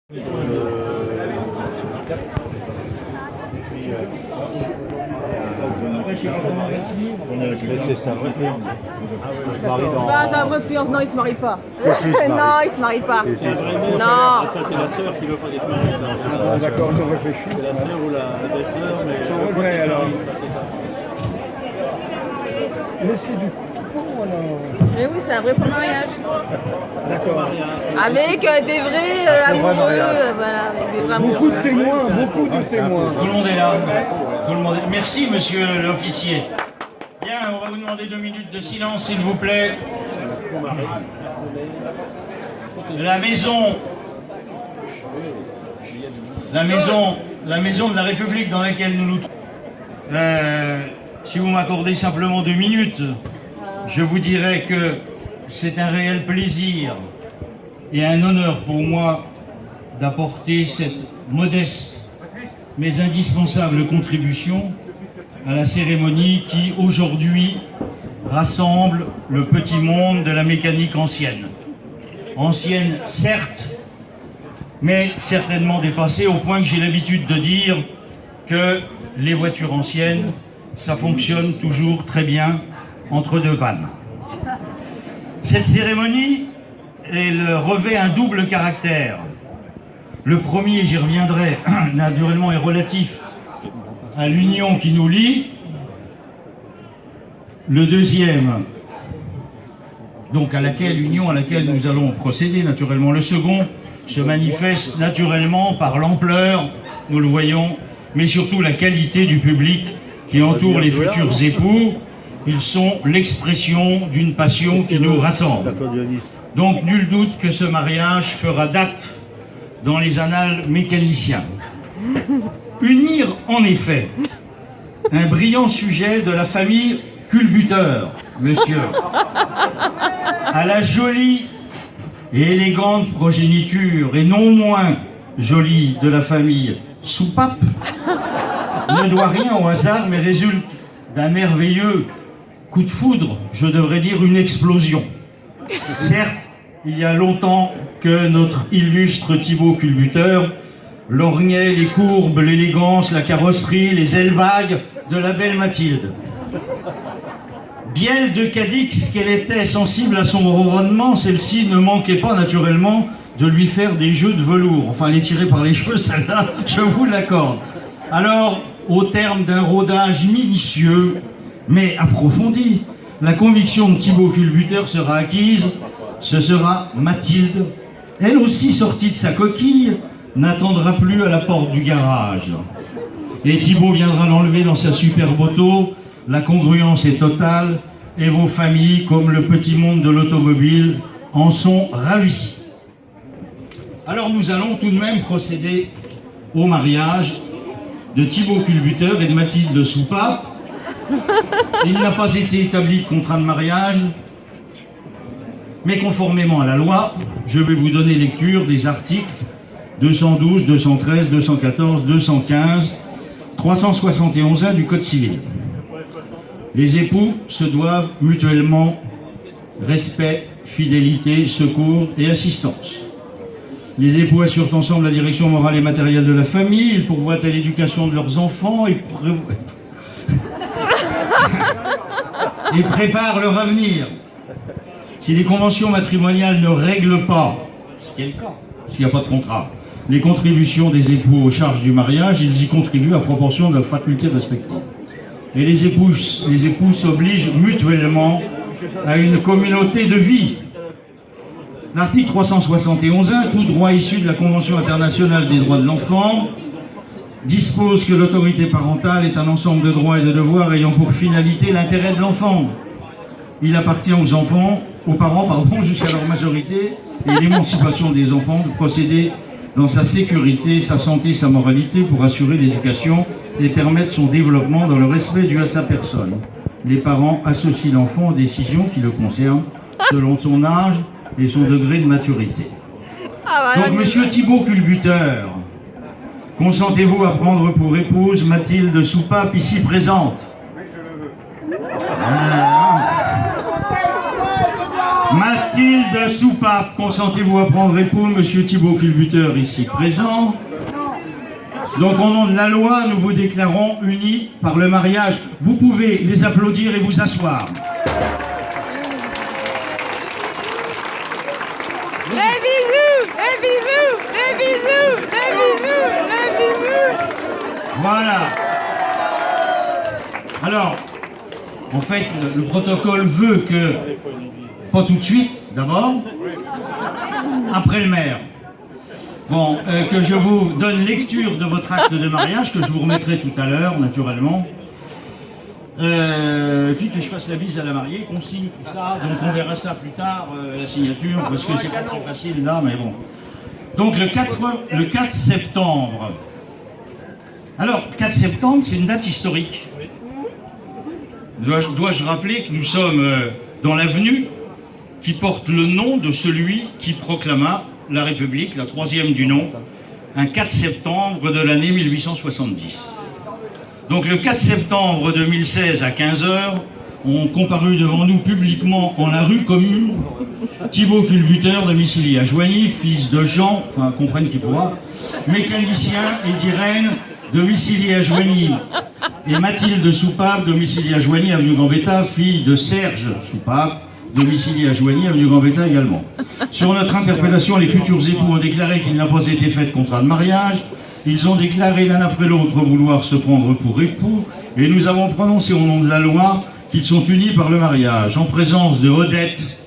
C'est ça, c'est un vrai fiance, non, il se marie pas. Non, il se marie pas. Non. Ça, c'est la sœur qui veut pas être mariée. D'accord, je réfléchis. C'est la sœur ou la belle-sœur, mais... Sans regret, alors. Mais c'est du coup, alors. Mais oui, c'est un vrai faux mariage. D'accord. Avec des vrais amoureux, voilà, avec des vrais amoureux. Beaucoup de témoins, beaucoup de témoins. Tout le monde est là. Tout le monde est... Merci, monsieur l'officier. Bien, on va vous demander 2 minutes de silence, s'il vous plaît. La maison de la République dans laquelle nous nous trouvons. Si vous m'accordez simplement 2 minutes, je vous dirais que c'est un réel plaisir et un honneur pour moi d'apporter cette modeste mais indispensable contribution à la cérémonie qui aujourd'hui rassemble le petit monde de la mécanique ancienne. Ancienne certes, mais certainement dépassée au point que j'ai l'habitude de dire que les voitures anciennes, ça fonctionne toujours très bien entre 2 pannes. Cette cérémonie, elle revêt un double caractère. Le premier, j'y reviendrai, naturellement est relatif à l'union qui nous lie. Le deuxième, donc l'union à laquelle nous allons procéder naturellement. Le second se manifeste naturellement par l'ampleur, nous le voyons, mais surtout la qualité du public qui entoure les futurs époux. Ils sont l'expression d'une passion qui nous rassemble. Donc nul doute que ce mariage fera date dans les annales mécaniciens. Unir en effet un brillant sujet de la famille Culbuteur, monsieur, à la jolie et élégante progéniture, et non moins jolie, de la famille Soupape, ne doit rien au hasard, mais résulte d'un merveilleux coup de foudre, je devrais dire une explosion. Certes, il y a longtemps que notre illustre Thibaut Culbuteur lorgnait les courbes, l'élégance, la carrosserie, les ailes vagues de la belle Mathilde. Bielle de Cadix qu'elle était sensible à son ronronnement, celle-ci ne manquait pas naturellement de lui faire des jeux de velours. Enfin, les tirer par les cheveux, celle-là, je vous l'accorde. Alors, au terme d'un rodage minutieux, mais approfondi, la conviction de Thibaut Culbuteur sera acquise. Ce sera Mathilde, elle aussi sortie de sa coquille, n'attendra plus à la porte du garage. Et Thibaut viendra l'enlever dans sa superbe auto. La congruence est totale et vos familles, comme le petit monde de l'automobile, en sont ravis. Alors nous allons tout de même procéder au mariage de Thibaut Culbuteur et de Mathilde Soupape. Il n'a pas été établi de contrat de mariage, mais conformément à la loi, je vais vous donner lecture des articles 212, 213, 214, 215, 371 du Code civil. Les époux se doivent mutuellement respect, fidélité, secours et assistance. Les époux assurent ensemble la direction morale et matérielle de la famille, ils pourvoient à l'éducation de leurs enfants et préparent leur avenir. Si les conventions matrimoniales ne règlent pas, ce qui est le cas, s'il n'y a pas de contrat, les contributions des époux aux charges du mariage, ils y contribuent à proportion de leurs facultés respectives. Et les époux s'obligent mutuellement à une communauté de vie. L'article 371.1, tout droit issu de la Convention internationale des droits de l'enfant, dispose que l'autorité parentale est un ensemble de droits et de devoirs ayant pour finalité l'intérêt de l'enfant. Il appartient aux parents, jusqu'à leur majorité et l'émancipation des enfants, de procéder dans sa sécurité, sa santé, sa moralité pour assurer l'éducation et permettre son développement dans le respect dû à sa personne. Les parents associent l'enfant aux décisions qui le concernent selon son âge et son degré de maturité. Donc, monsieur Thibaut Culbuteur, consentez-vous à prendre pour épouse Mathilde Soupape, ici présente? Mathilde Soupape, consentez-vous à prendre époux Monsieur Thibaut Culbuteur, ici présent? Donc au nom de la loi, nous vous déclarons unis par le mariage. Vous pouvez les applaudir et vous asseoir. Les bisous, les bisous, les bisous, les bisous, les bisous. Voilà. Alors, en fait, le protocole veut que, pas tout de suite, d'abord, après le maire, bon, que je vous donne lecture de votre acte de mariage, que je vous remettrai tout à l'heure, naturellement. Et puis que je fasse la bise à la mariée, qu'on signe tout ça, donc on verra ça plus tard, la signature, parce que c'est pas très facile là, mais bon. Donc le 4 septembre. Alors, 4 septembre, c'est une date historique. Dois-je rappeler que nous sommes dans l'avenue qui porte le nom de celui qui proclama la République, la troisième du nom, un 4 septembre de l'année 1870. Donc le 4 septembre 2016 à 15h, ont comparu devant nous publiquement en la rue commune Thibaut Culbuteur, domicilié à Joigny, fils de Jean, enfin comprenne qui pourra, mécanicien, et d'Irène, domicilié à Joigny, et Mathilde Soupape, domiciliée à Joigny, avenue Gambetta, fille de Serge Soupape, domicilié à Joigny, avenue Gambetta également. Sur notre interpellation, les futurs époux ont déclaré qu'il n'a pas été fait de contrat de mariage. Ils ont déclaré l'un après l'autre vouloir se prendre pour époux, et nous avons prononcé au nom de la loi qu'ils sont unis par le mariage, en présence de Odette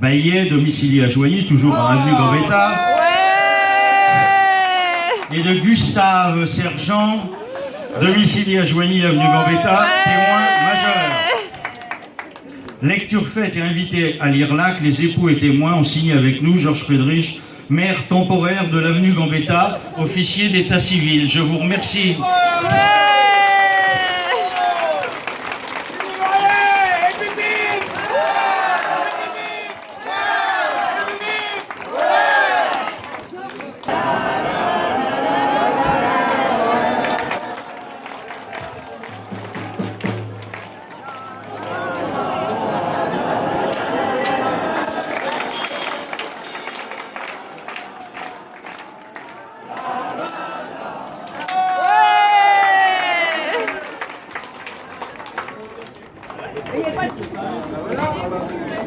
Baillet, domiciliée à Joigny, toujours à avenue Gambetta, et de Gustave Sergent, domicilié à Joigny, avenue Gambetta, témoin majeur. Lecture faite et invité à lire l'acte, les époux et témoins ont signé avec nous Georges Friedrich, maire temporaire de l'avenue Gambetta, officier d'état civil. Je vous remercie.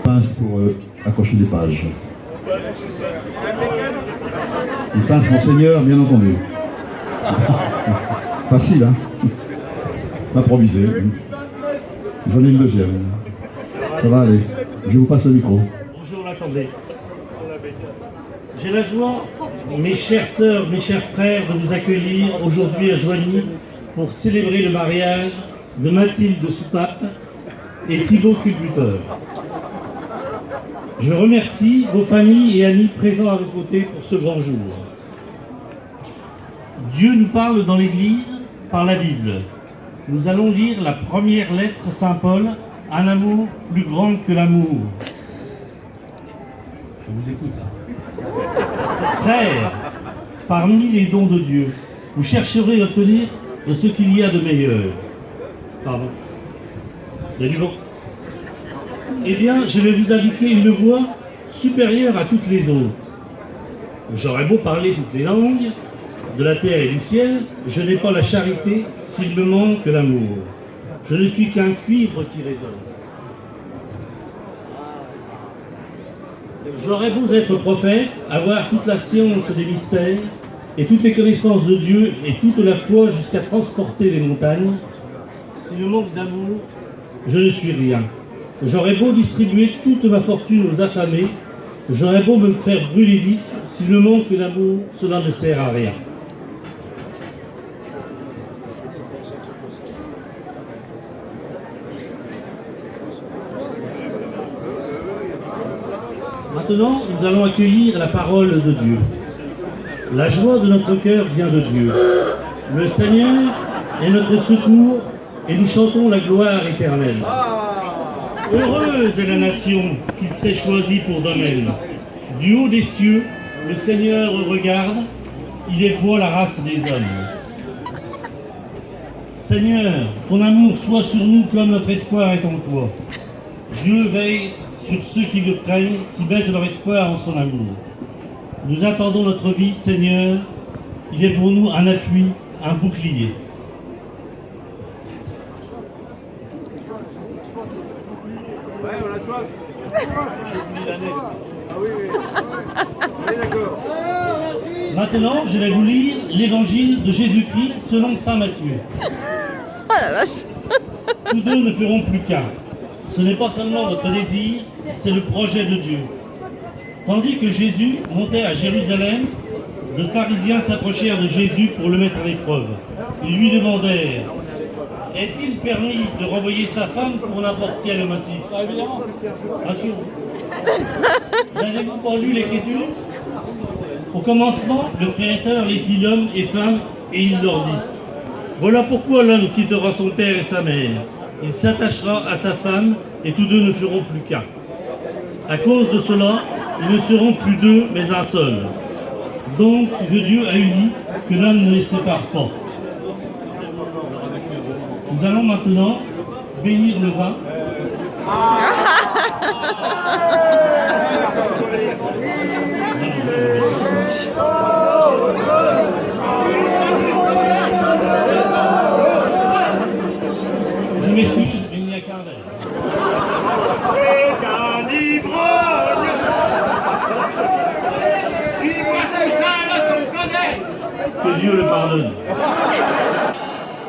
Pince pour accrocher des pages. Il pince monseigneur, bien entendu. Facile, hein? Improvisé. J'en ai une deuxième. Ça va aller. Je vous passe le micro. Bonjour l'Assemblée. J'ai la joie, mes chères sœurs, mes chers frères, de vous accueillir aujourd'hui à Joigny pour célébrer le mariage de Mathilde Soupape et Thibaut Culbuteur. Je remercie vos familles et amis présents à vos côtés pour ce grand jour. Dieu nous parle dans l'Église par la Bible. Nous allons lire la première lettre Saint Paul, un amour plus grand que l'amour. Je vous écoute. Frères, parmi les dons de Dieu, vous chercherez à obtenir de ce qu'il y a de meilleur. Pardon. Il y a du vent. Eh bien, je vais vous indiquer une voie supérieure à toutes les autres. J'aurais beau parler toutes les langues, de la terre et du ciel, je n'ai pas la charité s'il me manque l'amour. Je ne suis qu'un cuivre qui résonne. J'aurais beau être prophète, avoir toute la science des mystères, et toutes les connaissances de Dieu, et toute la foi jusqu'à transporter les montagnes, s'il me manque d'amour, je ne suis rien. J'aurais beau distribuer toute ma fortune aux affamés, j'aurais beau me faire brûler vif, s'il me manque d'amour, cela ne sert à rien. Maintenant, nous allons accueillir la parole de Dieu. La joie de notre cœur vient de Dieu. Le Seigneur est notre secours et nous chantons la gloire éternelle. Heureuse est la nation qu'il s'est choisie pour domaine. Du haut des cieux, le Seigneur regarde, il voit la race des hommes. Seigneur, ton amour soit sur nous comme notre espoir est en toi. Dieu veille sur ceux qui le craignent, qui mettent leur espoir en son amour. Nous attendons notre vie, Seigneur. Il est pour nous un appui, un bouclier. Ouais, on a soif. Ah oui, oui. On est d'accord. Maintenant, je vais vous lire l'évangile de Jésus-Christ selon saint Matthieu. Oh la vache. Tous deux ne feront plus qu'un. Ce n'est pas seulement votre désir, c'est le projet de Dieu. Tandis que Jésus montait à Jérusalem, de pharisiens s'approchèrent de Jésus pour le mettre à l'épreuve. Ils lui demandèrent: est-il permis de renvoyer sa femme pour n'importe quel motif? Évidemment. Bien sûr. N'avez-vous pas lu l'Écriture? Au commencement, le Créateur les fit l'homme et femme, et il leur dit: voilà pourquoi l'homme quittera son père et sa mère. Il s'attachera à sa femme, et tous deux ne feront plus qu'un. À cause de cela, ils ne seront plus deux, mais un seul. Donc, ce que Dieu a uni, que l'homme ne les sépare pas. Nous allons maintenant bénir le vin. Je m'excuse, il n'y a qu'un verre. C'est un ivrogne. Ivrogne sale, on connaît. Que Dieu le pardonne.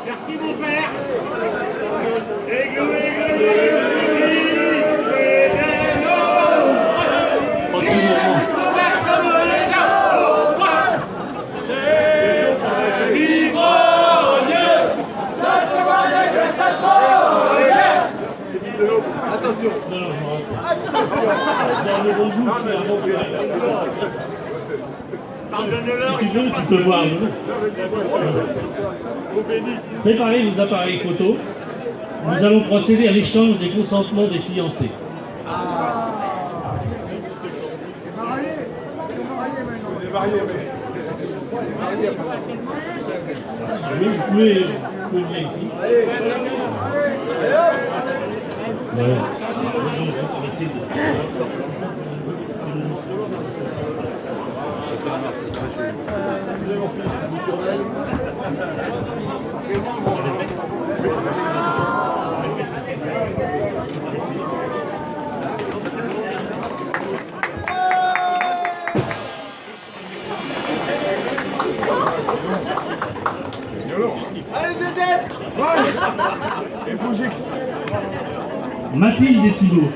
Merci mon père. Attention. Non, non, dans le bon goût, c'est un bon verre. Pardonne-leur. Si tu veux, tu peux boire. Préparez vos appareils photo. Nous allons procéder à l'échange des consentements des fiancés. Oui, vous pouvez venir ici. Voilà. On va essayer de- Allez, Zézette. Mathilde et Thibault,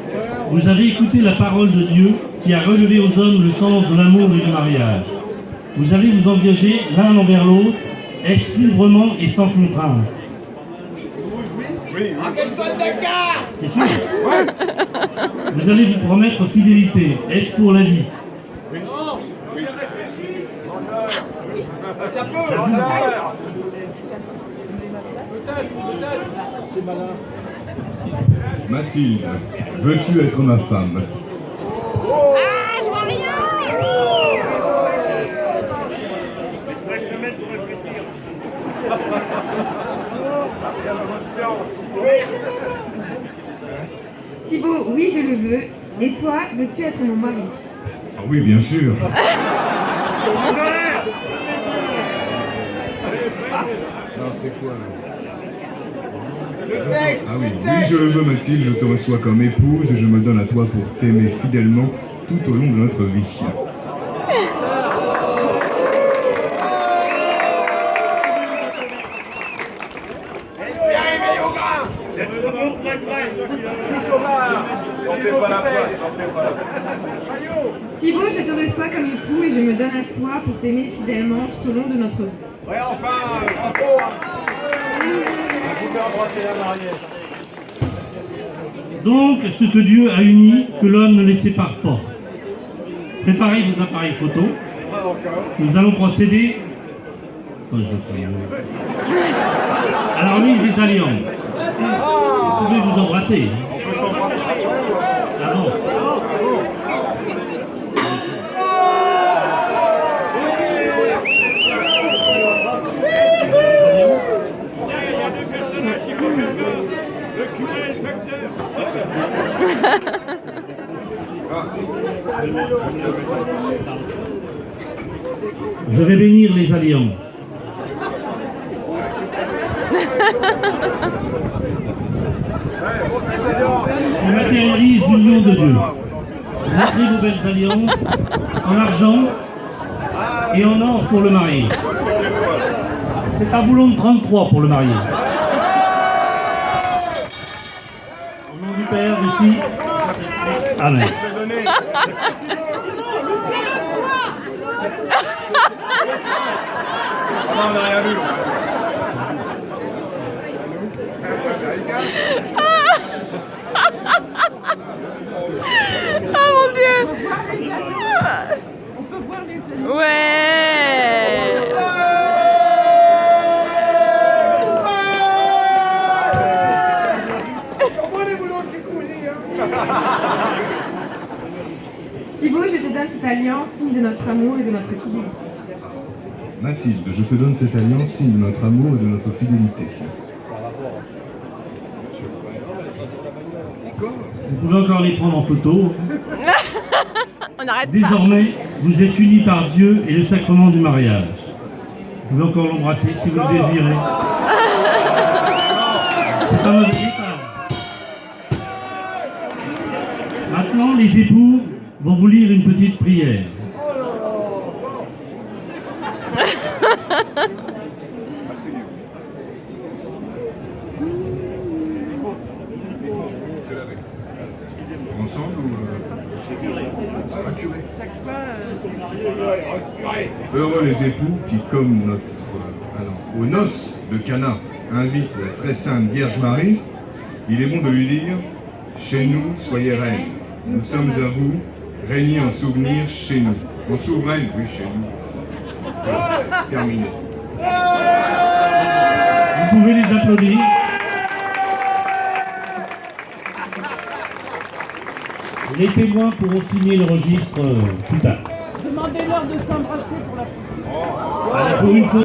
vous avez écouté la parole de Dieu qui a relevé aux hommes le sens de l'amour et du mariage. Vous allez vous engager l'un envers l'autre, est-ce librement et sans contrainte? Rappelle-toi le Dakar. C'est sûr? Vous allez vous promettre fidélité, est-ce pour la vie? Ça peut. Mathilde, veux-tu être ma femme? Ah, je vois rien. Thibaut, oui, je le veux. Et toi, veux-tu être mon mari? Ah oui, bien sûr. Non, c'est quoi là? Ah oui, oui, je le veux, Mathilde, je te reçois comme épouse et je me donne à toi pour t'aimer fidèlement tout au long de notre vie. Thibaut, je te reçois comme époux et je me donne à toi pour t'aimer fidèlement tout au long de notre vie. Ouais, enfin, bravo. Vous pouvez embrasser la mariée. Donc, ce que Dieu a uni, que l'homme ne les sépare pas. Préparez vos appareils photo. Pas encore. Nous allons procéder à la remise des alliances. Vous pouvez vous embrasser. Ah non. Je vais bénir les alliances. Qui matérialise l'union de Dieu. Montrez vos belles alliances en argent et en or pour le marié. C'est à Boulogne 33 pour le marié. Au nom du Père, du Fils, Amen. Non, on n'a rien vu. Oh mon Dieu. On peut voir les Ouais. Thibaut, je te donne cette alliance, signe de notre amour et de notre fidélité. Mathilde, je te donne cette alliance, signe de notre amour et de notre fidélité. Vous pouvez encore les prendre en photo. On n'arrête pas. Désormais, vous êtes unis par Dieu et le sacrement du mariage. Vous pouvez encore l'embrasser si vous le désirez. C'est un départ. Maintenant, les époux vont vous lire une petite prière. Ensemble ou Heureux les époux qui, comme aux noces de Cana, invitent la très sainte Vierge Marie, il est bon de lui dire « Chez nous, soyez reine. Nous sommes à vous, régnez en souvenir chez nous. » En souveraine, oui, chez nous. Voilà, terminé. Vous pouvez les applaudir. Les témoins pourront signer le registre plus tard. Demandez-leur de s'embrasser pour la Allez, pour une fois.